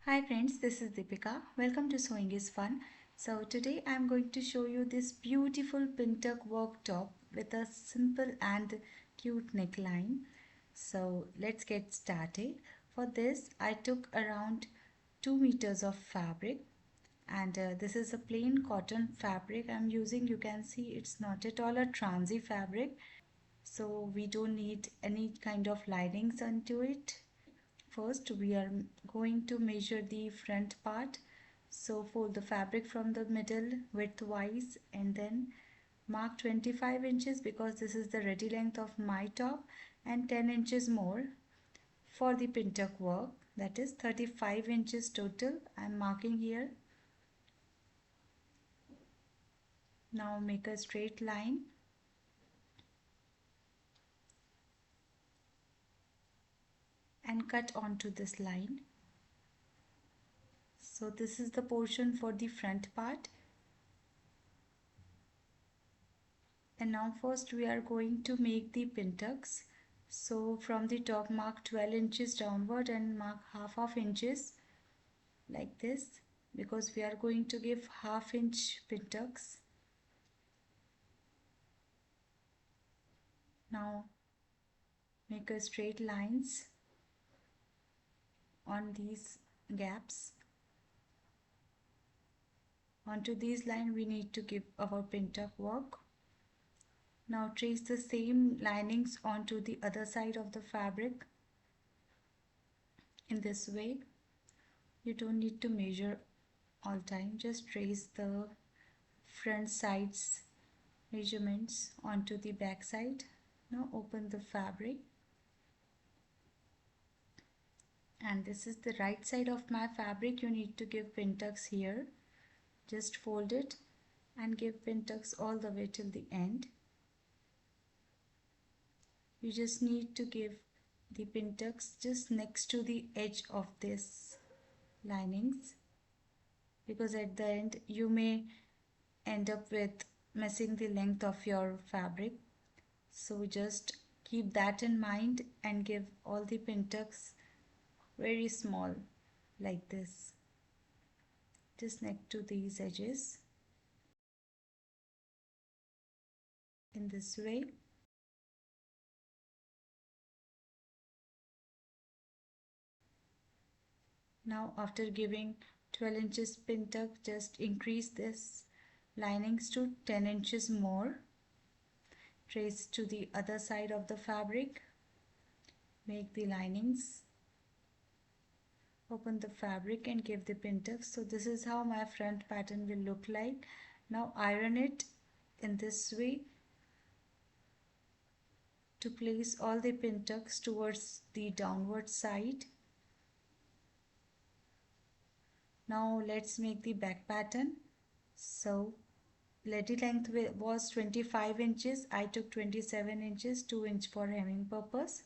Hi friends, this is Deepika. Welcome to Sewing is Fun. So today I am going to show you this beautiful pintuck work top with a simple and cute neckline. So let's get started. For this I took around 2 meters of fabric and this is a plain cotton fabric I'm using. You can see it's not at all a transy fabric. So we don't need any kind of linings onto it. First, we are going to measure the front part. So fold the fabric from the middle widthwise and then mark 25 inches because this is the ready length of my top, and 10 inches more for the pintuck work. That is 35 inches total. I am marking here. Now make a straight line and cut onto this line. So this is the portion for the front part. And now first we are going to make the pintucks. So from the top mark 12 inches downward and mark half of inches like this, because we are going to give half-inch pintucks. Now make a straight lines on these gaps. Onto these lines we need to give our pintuck work. Now trace the same linings onto the other side of the fabric in this way. You don't need to measure all time, just trace the front sides measurements onto the back side. Now open the fabric, and this is the right side of my fabric. You need to give pintucks here. Just fold it and give pintucks all the way till the end. You just need to give the pintucks just next to the edge of this linings, because at the end you may end up with missing the length of your fabric. So just keep that in mind and give all the pintucks very small like this, just next to these edges in this way. Now after giving 12 inches pintuck, just increase this linings to 10 inches more. Trace to the other side of the fabric, make the linings, open the fabric and give the pintucks. So this is how my front pattern will look like. Now iron it in this way to place all the pintucks towards the downward side. Now let's make the back pattern. So ready length was 25 inches. I took 27 inches, 2 inch for hemming purpose.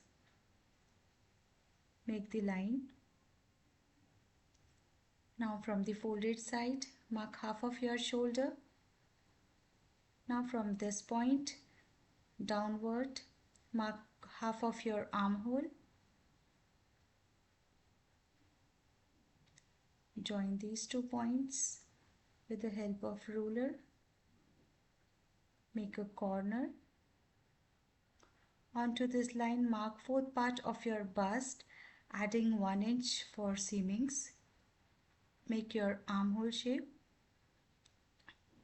Make the line. Now from the folded side, mark half of your shoulder. Now from this point downward, mark half of your armhole. Join these 2 points with the help of ruler. Make a corner. Onto this line, mark 4th part of your bust, adding 1 inch for seamings. Make your armhole shape.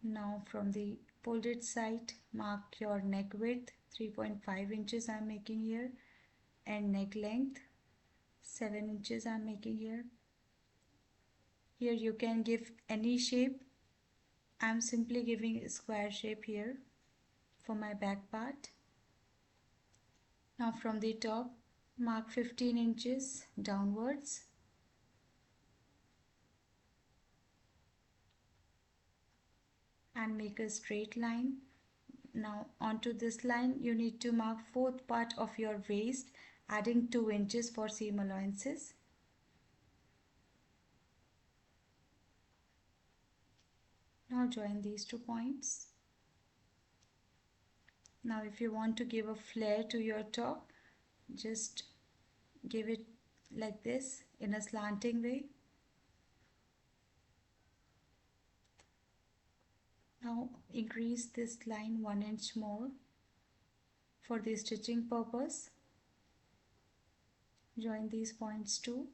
Now from the folded side, mark your neck width, 3.5 inches I am making here, and neck length, 7 inches I am making here. Here you can give any shape. I am simply giving a square shape here for my back part. Now from the top, mark 15 inches downwards. And make a straight line. Now onto this line you need to mark 4th part of your waist, adding 2 inches for seam allowances. Now join these 2 points. Now if you want to give a flare to your top, just give it like this in a slanting way. Now increase this line 1 inch more for the stitching purpose. Join these points too.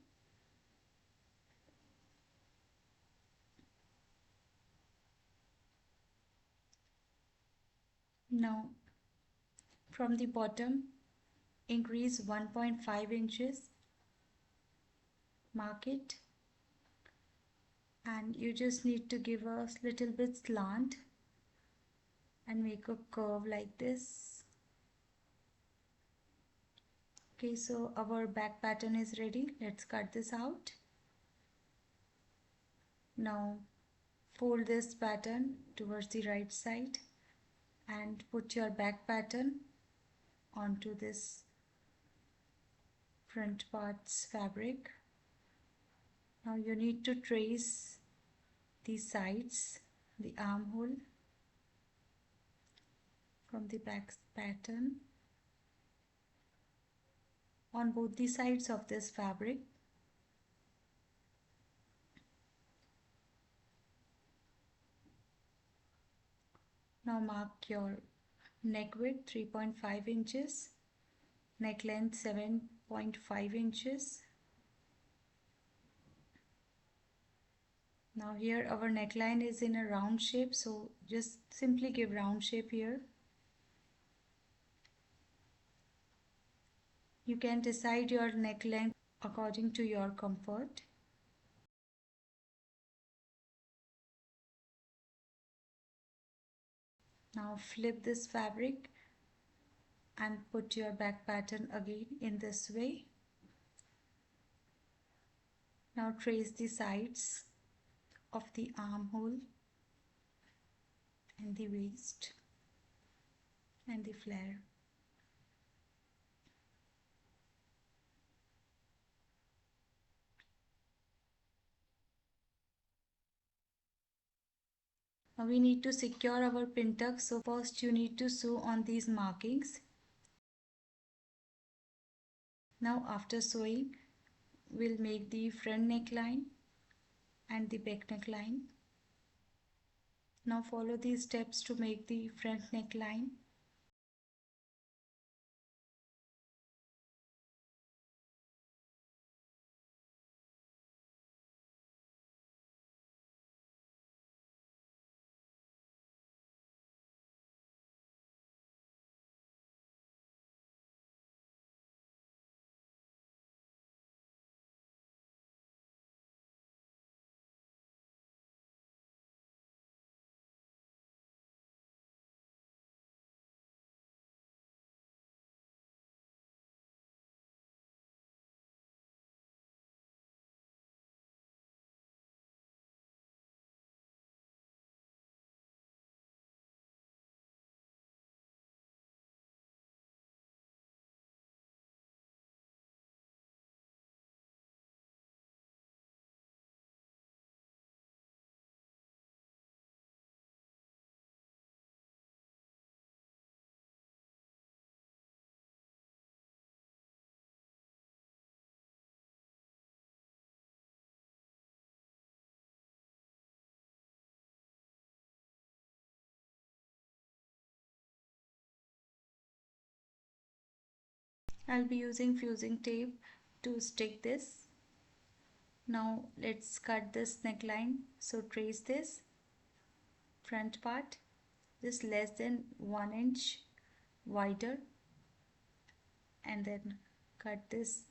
Now from the bottom increase 1.5 inches, mark it, and you just need to give a little bit slant and make a curve like this. Okay, so our back pattern is ready. Let's cut this out. Now fold this pattern towards the right side and put your back pattern onto this front part's fabric. Now you need to trace the sides, the armhole from the back pattern on both the sides of this fabric. Now mark your neck width 3.5 inches, neck length 7.5 inches. Now here our neckline is in a round shape, so just simply give round shape here. You can decide your neck length according to your comfort. Now flip this fabric and put your back pattern again in this way. Now trace the sides of the armhole and the waist and the flare. Now we need to secure our pintuck, so first you need to sew on these markings. Now after sewing, we'll make the front neckline and the back neckline. Now follow these steps to make the front neckline. I'll be using fusing tape to stick this. Now let's cut this neckline. So trace this front part just less than 1 inch wider and then cut this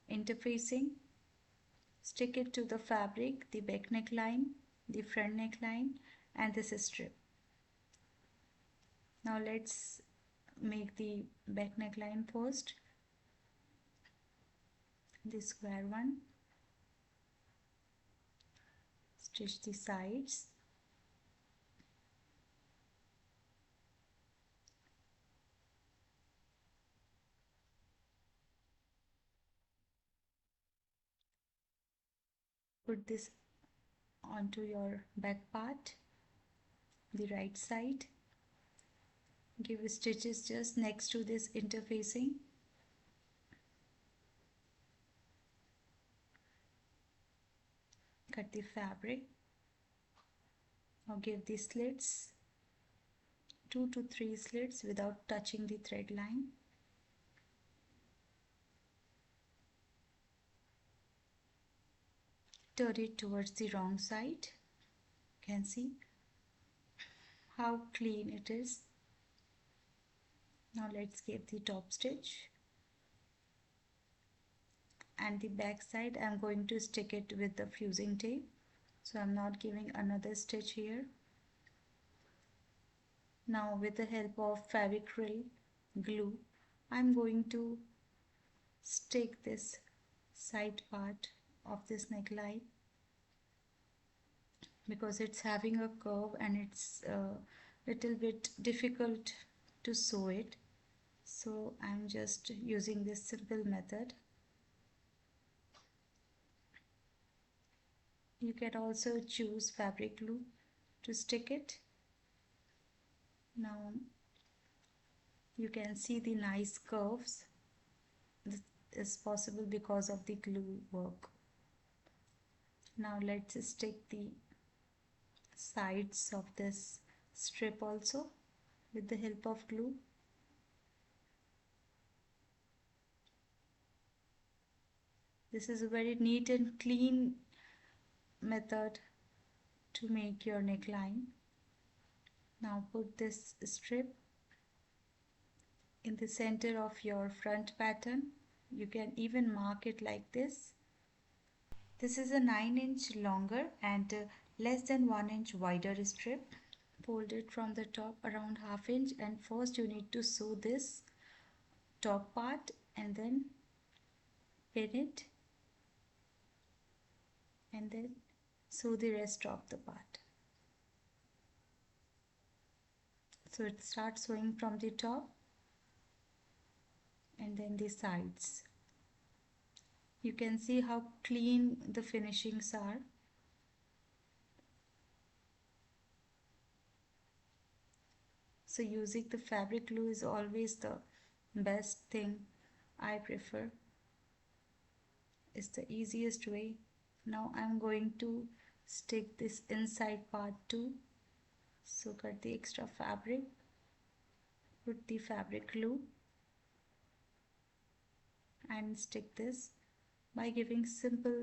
interfacing. Stick it to the fabric, the back neckline, the front neckline and this strip. Now let's make the back neckline first. The square one. Stitch the sides. Put this onto your back part, the right side. Give stitches just next to this interfacing. Cut the fabric. Now give the slits. 2 to 3 slits without touching the thread line. Turn it towards the wrong side. You can see how clean it is. Now let's give the top stitch, and the back side I'm going to stick it with the fusing tape, so I'm not giving another stitch here. Now with the help of fabric glue, I'm going to stick this side part of this neckline because it's having a curve and it's a little bit difficult to sew it. So I'm just using this simple method. You can also choose fabric glue to stick it. Now you can see the nice curves. This is possible because of the glue work. Now let's stick the sides of this strip also with the help of glue. This is a very neat and clean method to make your neckline. Now put this strip in the center of your front pattern. You can even mark it like this. This is a 9-inch longer and less than 1 inch wider strip. Fold it from the top around 1/2 inch, and first you need to sew this top part and then pin it and then sew the rest of the part. So it starts sewing from the top and then the sides. You can see how clean the finishings are. So using the fabric glue is always the best thing. I prefer. It's the easiest way. Now I'm going to stick this inside part too. So cut the extra fabric, put the fabric glue and stick this by giving simple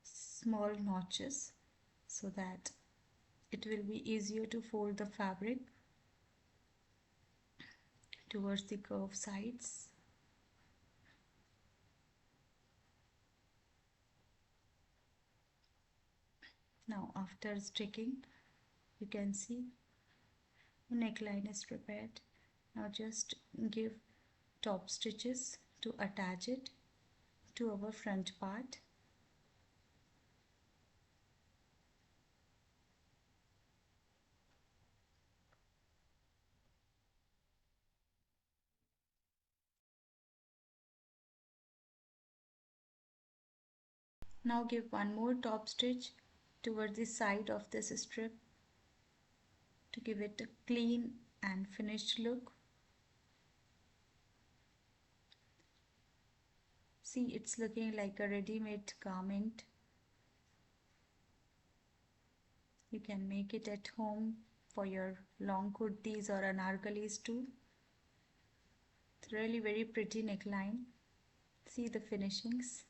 small notches so that it will be easier to fold the fabric towards the curved sides. Now after sticking, you can see the neckline is prepared. Now just give top stitches to attach it to our front part. Now give one more top stitch towards the side of this strip to give it a clean and finished look. See, it's looking like a ready-made garment. You can make it at home for your long kurtis or anarkalis too. It's really very pretty neckline. See the finishings.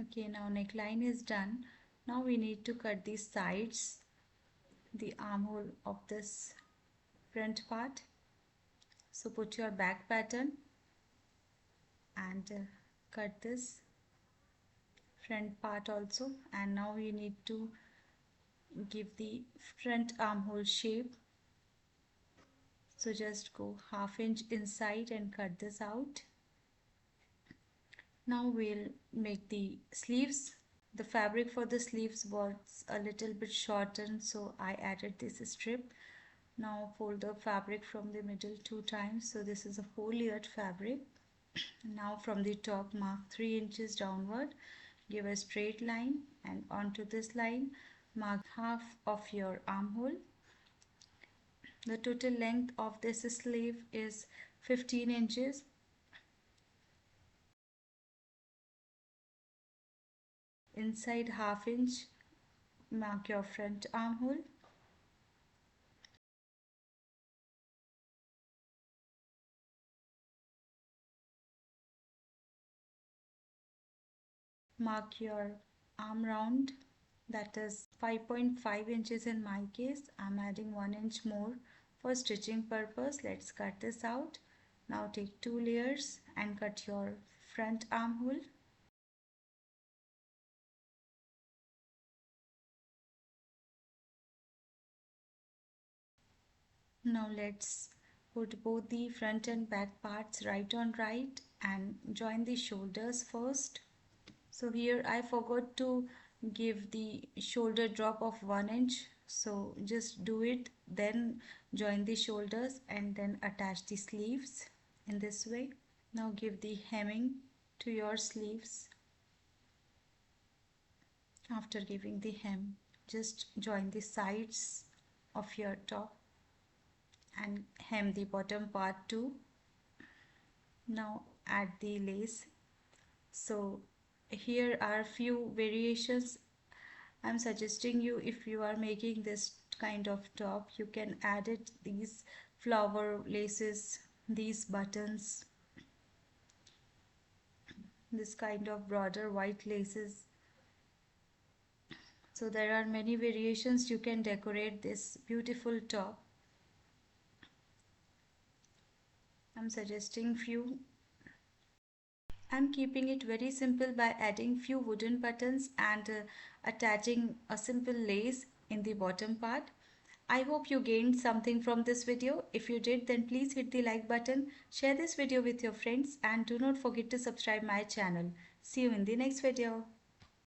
Okay, now neckline is done. Now we need to cut the sides, the armhole of this front part. So put your back pattern and cut this front part also, and now we need to give the front armhole shape. So just go 1/2 inch inside and cut this out. Now we'll make the sleeves. The fabric for the sleeves was a little bit shortened, so I added this strip. Now fold the fabric from the middle 2 times. So this is a 4-layered fabric. Now from the top mark 3 inches downward. Give a straight line, and onto this line mark half of your armhole. The total length of this sleeve is 15 inches. Inside half inch, mark your front armhole. Mark your arm round, that is 5.5 inches in my case. I'm adding 1 inch more for stitching purpose. Let's cut this out. Now take 2 layers and cut your front armhole. Now let's put both the front and back parts right on right and join the shoulders first. So here I forgot to give the shoulder drop of 1 inch. So just do it, then join the shoulders and then attach the sleeves in this way. Now give the hemming to your sleeves. After giving the hem, just join the sides of your top and hem the bottom part too. Now add the lace. So here are few variations. I'm suggesting you, if you are making this kind of top, you can add it these flower laces, these buttons, this kind of broader white laces. So there are many variations you can decorate this beautiful top. I'm suggesting few. I'm keeping it very simple by adding few wooden buttons and attaching a simple lace in the bottom part. I hope you gained something from this video. If you did, then please hit the like button, share this video with your friends and do not forget to subscribe my channel. See you in the next video.